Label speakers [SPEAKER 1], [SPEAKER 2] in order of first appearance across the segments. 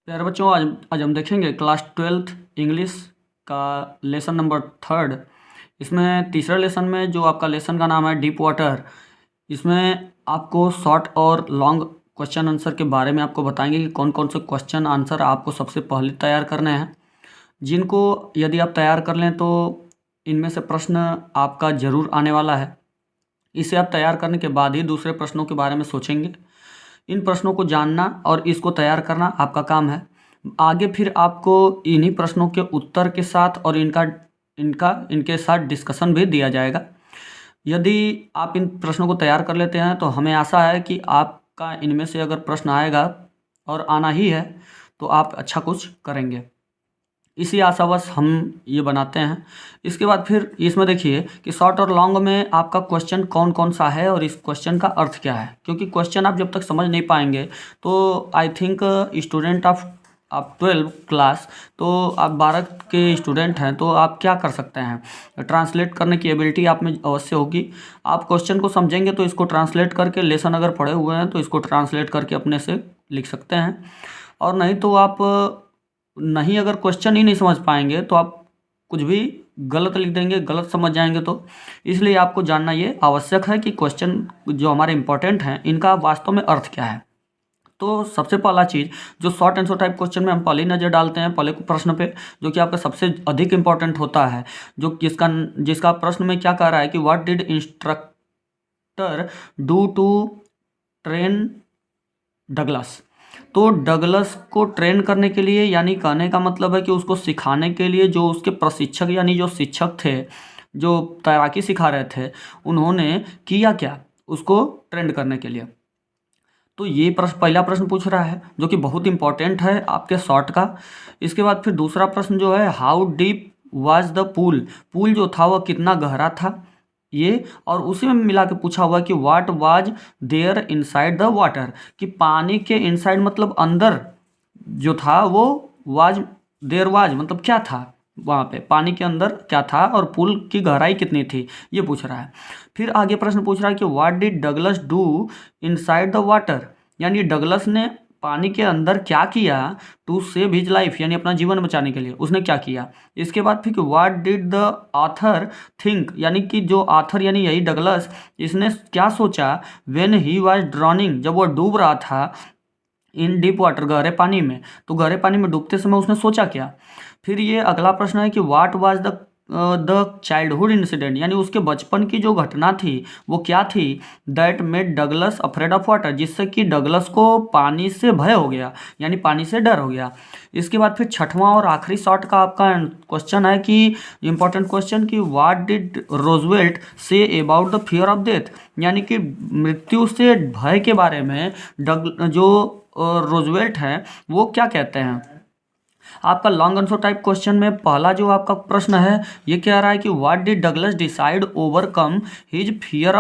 [SPEAKER 1] प्यारे बच्चों, आज आज हम देखेंगे क्लास 12th इंग्लिश का लेसन नंबर 3। इसमें तीसरे लेसन में जो आपका लेसन का नाम है डीप वाटर, इसमें आपको शॉर्ट और लॉन्ग क्वेश्चन आंसर के बारे में आपको बताएंगे कि कौन कौन से क्वेश्चन आंसर आपको सबसे पहले तैयार करने हैं, जिनको यदि आप तैयार कर लें तो इनमें से प्रश्न आपका ज़रूर आने वाला है। इसे आप तैयार करने के बाद ही दूसरे प्रश्नों के बारे में सोचेंगे। इन प्रश्नों को जानना और इसको तैयार करना आपका काम है। आगे फिर आपको इन्हीं प्रश्नों के उत्तर के साथ और इनके साथ डिस्कशन भी दिया जाएगा। यदि आप इन प्रश्नों को तैयार कर लेते हैं तो हमें आशा है कि आपका इनमें से अगर प्रश्न आएगा, और आना ही है, तो आप अच्छा कुछ करेंगे। इसी आशावश हम ये बनाते हैं। इसके बाद फिर इसमें देखिए कि शॉर्ट और लॉन्ग में आपका क्वेश्चन कौन कौन सा है और इस क्वेश्चन का अर्थ क्या है, क्योंकि क्वेश्चन आप जब तक समझ नहीं पाएंगे तो आई थिंक स्टूडेंट ऑफ आप 12 क्लास, तो आप 12 के स्टूडेंट हैं तो आप क्या कर सकते हैं, ट्रांसलेट करने की एबिलिटी आप में अवश्य होगी। आप क्वेश्चन को समझेंगे तो इसको ट्रांसलेट करके, लेसन अगर पढ़े हुए हैं तो इसको ट्रांसलेट करके अपने से लिख सकते हैं, और नहीं तो आप नहीं, अगर क्वेश्चन ही नहीं समझ पाएंगे तो आप कुछ भी गलत लिख देंगे, गलत समझ जाएंगे। तो इसलिए आपको जानना ये आवश्यक है कि क्वेश्चन जो हमारे इंपॉर्टेंट हैं इनका वास्तव में अर्थ क्या है। तो सबसे पहला चीज़, जो शॉर्ट आंसर टाइप क्वेश्चन में हम पहले नज़र डालते हैं पहले प्रश्न पे, जो कि आपका सबसे अधिक इंपॉर्टेंट होता है, जो जिसका प्रश्न में क्या कह रहा है कि what did instructor do to train Douglas. तो डगलस को ट्रेन करने के लिए, यानी कहने का मतलब है कि उसको सिखाने के लिए जो उसके प्रशिक्षक यानी जो शिक्षक थे, जो तैराकी सिखा रहे थे, उन्होंने किया क्या उसको ट्रेंड करने के लिए। तो ये पहला प्रश्न पूछ रहा है जो कि बहुत इंपॉर्टेंट है आपके शॉर्ट का। इसके बाद फिर दूसरा प्रश्न जो है, how deep was the pool. Pool जो था वह कितना गहरा था ये, और उसी में मिला के पूछा हुआ कि what was there inside the water, कि पानी के इनसाइड मतलब अंदर जो था वो, वाज देयर वाज मतलब क्या था, वहाँ पे पानी के अंदर क्या था, और पुल की गहराई कितनी थी, ये पूछ रहा है। फिर आगे प्रश्न पूछ रहा है कि what did Douglas do inside the water, यानी डगलस ने पानी के अंदर क्या किया टू सेव हिज लाइफ, यानी अपना जीवन बचाने के लिए उसने क्या किया। इसके बाद फिर what did the author think, यानी कि जो ऑथर यानी यही डगलस, इसने क्या सोचा व्हेन ही वाज ड्रॉनिंग, जब वो डूब रहा था, इन डीप वाटर गहरे पानी में। तो गहरे पानी में डूबते समय उसने सोचा क्या। फिर ये अगला प्रश्न है कि what was the childhood incident, यानी उसके बचपन की जो घटना थी वो क्या थी, that made Douglas afraid of water, जिससे कि डगलस को पानी से भय हो गया, यानी पानी से डर हो गया। इसके बाद फिर छठवां और आखिरी शॉर्ट का आपका क्वेश्चन है कि इंपॉर्टेंट क्वेश्चन, कि what did Roosevelt say about the fear of death, यानी कि मृत्यु से भय के बारे में जो रोजवेल्ट हैं वो क्या कहते हैं। आपका लॉन्ग आंसर टाइप क्वेश्चन में पहला जो आपका प्रश्न है ये कह रहा है कि what did Douglas decide overcome his fear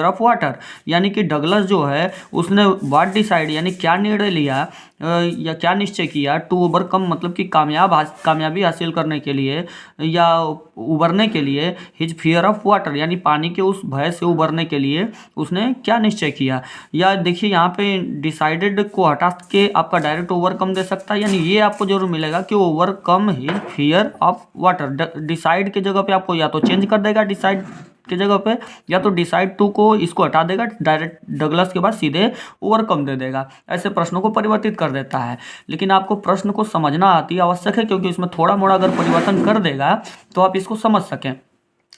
[SPEAKER 1] of water, यानी कि डगलस जो है उसने व्हाट डिसाइड यानी क्या निर्णय लिया, या क्या निश्चय किया, टू ओवरकम मतलब कि कामयाबी हासिल करने के लिए या उबरने के लिए, हिज फियर ऑफ वाटर यानी पानी के उस भय से उबरने के लिए उसने क्या निश्चय किया। या देखिए यहाँ पे डिसाइडेड को हटा के आपका डायरेक्ट ओवरकम दे सकता है, यानी ये आपको जरूर मिलेगा कि overcome his fear of water. Decide के जगह पे आपको या तो चेंज कर देगा डिसाइड के जगह पे, या तो डिसाइड टू को इसको हटा देगा, डायरेक्ट डगलस के बाद सीधे ओवरकम दे देगा। ऐसे प्रश्नों को परिवर्तित कर देता है, लेकिन आपको प्रश्न को समझना आती आवश्यक है, क्योंकि इसमें थोड़ा मोड़ा अगर परिवर्तन कर देगा तो आप इसको समझ सकें।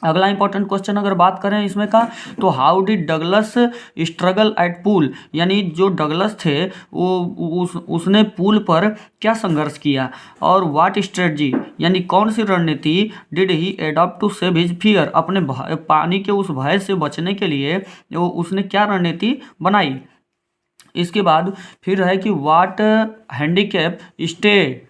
[SPEAKER 1] अगला इंपॉर्टेंट क्वेश्चन अगर बात करें इसमें का, तो how did Douglas struggle at pool, यानी जो डगलस थे वो उसने पूल पर क्या संघर्ष किया, और व्हाट स्ट्रेटजी यानी कौन सी रणनीति did he adopt to save his fear, अपने पानी के उस भय से बचने के लिए वो उसने क्या रणनीति बनाई। इसके बाद फिर है कि what handicap stay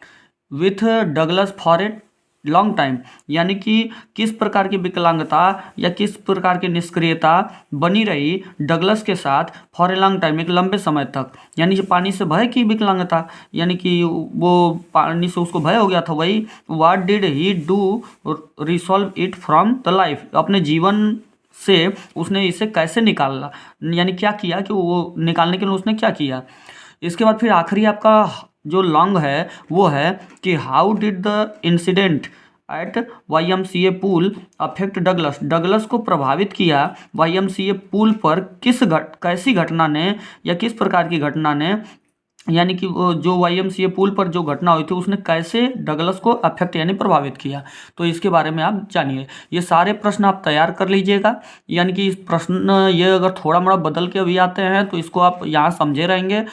[SPEAKER 1] with Douglas for a long time, यानी कि किस प्रकार की विकलांगता या किस प्रकार की निष्क्रियता बनी रही डगलस के साथ फॉर ए लॉन्ग टाइम, एक लंबे समय तक, यानी कि पानी से भय की विकलांगता, यानी कि वो पानी से उसको भय हो गया था, वही what did he do resolve it from the life, अपने जीवन से उसने इसे कैसे निकाला, यानी क्या किया कि वो निकालने के लिए उसने क्या किया। इसके बाद फिर आखिरी आपका जो लॉन्ग है वो है कि how did the incident at YMCA pool affect Douglas. Douglas को प्रभावित किया YMCA पूल पर कैसी घटना ने या किस प्रकार की घटना ने, यानी कि वो जो YMCA पूल पर जो घटना हुई थी उसने कैसे डगलस को अफेक्ट यानी प्रभावित किया। तो इसके बारे में आप जानिए। ये सारे प्रश्न आप तैयार कर लीजिएगा, यानी कि इस प्रश्न ये अगर थोड़ा मोड़ा बदल के भी आते हैं तो इसको आप यहाँ समझे रहेंगे